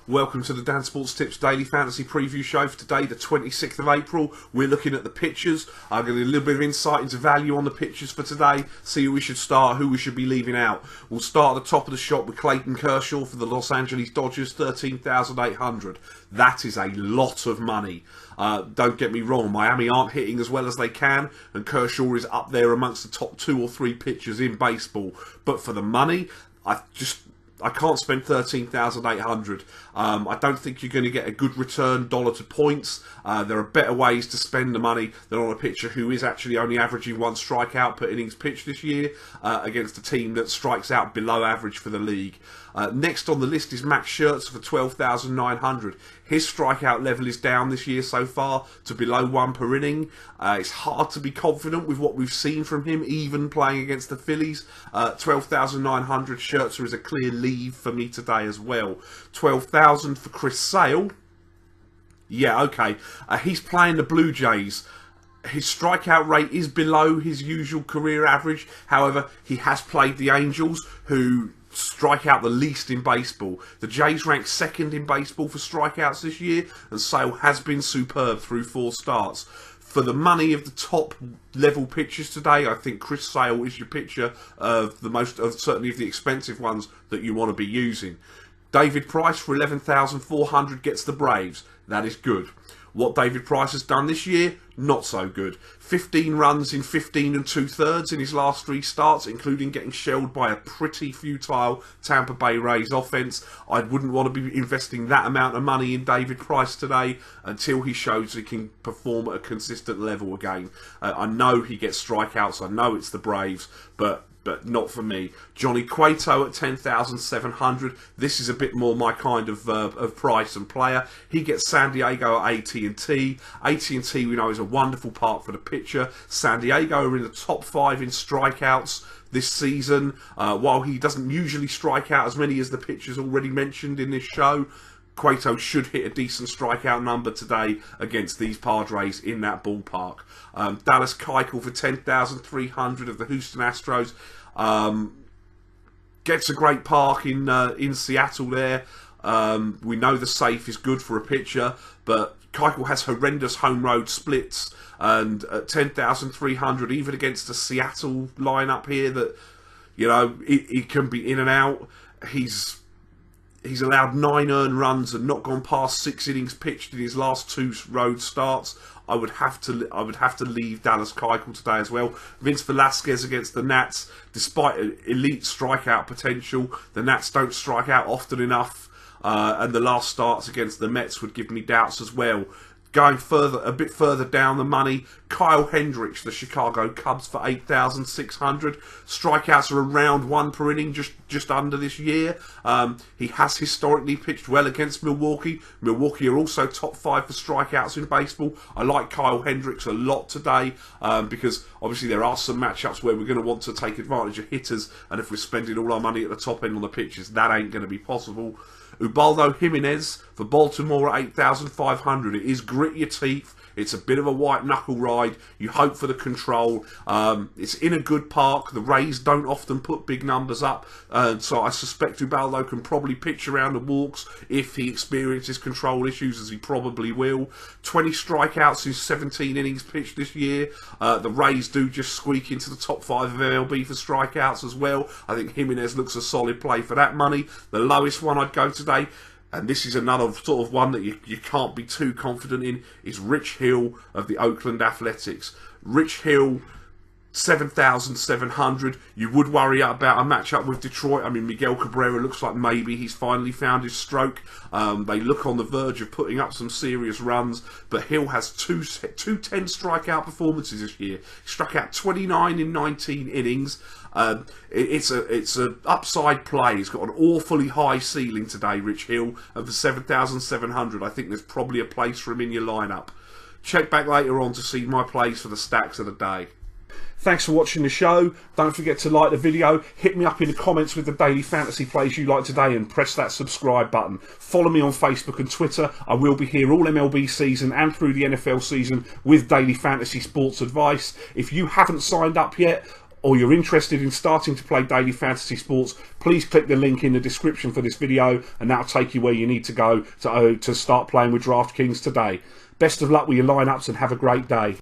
Welcome to the Dan Sports Tips Daily Fantasy Preview Show for today, the 26th of April. We're looking at the pitchers. I'm going to give a little bit of insight into value on the pitchers for today, see who we should start, who we should be leaving out. We'll start at the top of the shop with Clayton Kershaw for the Los Angeles Dodgers, $13,800. That is a lot of money. Don't get me wrong, Miami aren't hitting as well as they can, and Kershaw is up there amongst the top 2 or 3 pitchers in baseball. But for the money, I can't spend $13,800. I don't think you're going to get a good return dollar to points. There are better ways to spend the money than on a pitcher who is actually only averaging 1 strikeout per innings pitched this year against a team that strikes out below average for the league. Next on the list is Max Scherzer for $12,900. His strikeout level is down this year so far to below 1 per inning. It's hard to be confident with what we've seen from him, even playing against the Phillies. $12,900. Scherzer is a clear leave for me today as well. $12,000 for Chris Sale. Yeah, okay. He's playing the Blue Jays. His strikeout rate is below his usual career average. However, he has played the Angels, who strike out the least in baseball. The Jays rank 2nd in baseball for strikeouts this year, and Sale has been superb through 4 starts. For the money of the top level pitchers today, I think Chris Sale is your pitcher of certainly of the expensive ones that you want to be using. David Price for $11,400 gets the Braves. That is good. What David Price has done this year, not so good. 15 runs in 15 2/3 in his last 3 starts, including getting shelled by a pretty futile Tampa Bay Rays offense. I wouldn't want to be investing that amount of money in David Price today until he shows he can perform at a consistent level again. I know he gets strikeouts, I know it's the Braves, but not for me. Johnny Cueto at $10,700. This is a bit more my kind of price and player. He gets San Diego at AT&T. AT&T, we know, is a wonderful park for the pitcher. San Diego are in the top 5 in strikeouts this season. While he doesn't usually strike out as many as the pitchers already mentioned in this show, Cueto should hit a decent strikeout number today against these Padres in that ballpark. Dallas Keuchel for $10,300 of the Houston Astros. Gets a great park in Seattle there. We know the safe is good for a pitcher, but Keuchel has horrendous home road splits, and at $10,300, even against a Seattle lineup here that, you know, it can be in and out. He's allowed 9 earned runs and not gone past 6 innings pitched in his last 2 road starts. I would have to leave Dallas Keuchel today as well. Vince Velasquez against the Nats, despite elite strikeout potential, the Nats don't strike out often enough, and the last starts against the Mets would give me doubts as well. Going a bit further down the money, Kyle Hendricks, the Chicago Cubs, for $8,600. Strikeouts are around 1 per inning, just under this year. He has historically pitched well against Milwaukee. Milwaukee are also top 5 for strikeouts in baseball. I like Kyle Hendricks a lot today because obviously there are some matchups where we're going to want to take advantage of hitters, and if we're spending all our money at the top end on the pitchers, that ain't going to be possible. Ubaldo Jimenez for Baltimore at $8,500. It is grit your teeth. It's a bit of a white knuckle ride. You hope for the control. It's in a good park. The Rays don't often put big numbers up, so I suspect Ubaldo can probably pitch around the walks if he experiences control issues, as he probably will. 20 strikeouts in 17 innings pitched this year. The Rays do just squeak into the top 5 of MLB for strikeouts as well. I think Jimenez looks a solid play for that money. The lowest one I'd go today, and this is another sort of one that you can't be too confident in, is Rich Hill of the Oakland Athletics. Rich Hill, $7,700. You would worry about a matchup with Detroit. I mean, Miguel Cabrera looks like maybe he's finally found his stroke. They look on the verge of putting up some serious runs, but Hill has two 10 strikeout performances this year. He struck out 29 in 19 innings. It's a upside play. He's got an awfully high ceiling today, Rich Hill, and for $7,700, I think there's probably a place for him in your lineup. Check back later on to see my plays for the stacks of the day. Thanks for watching the show. Don't forget to like the video. Hit me up in the comments with the daily fantasy plays you like today, and press that subscribe button. Follow me on Facebook and Twitter. I will be here all MLB season and through the NFL season with daily fantasy sports advice. If you haven't signed up yet, or you're interested in starting to play daily fantasy sports, please click the link in the description for this video and that'll take you where you need to go to start playing with DraftKings today. Best of luck with your lineups and have a great day.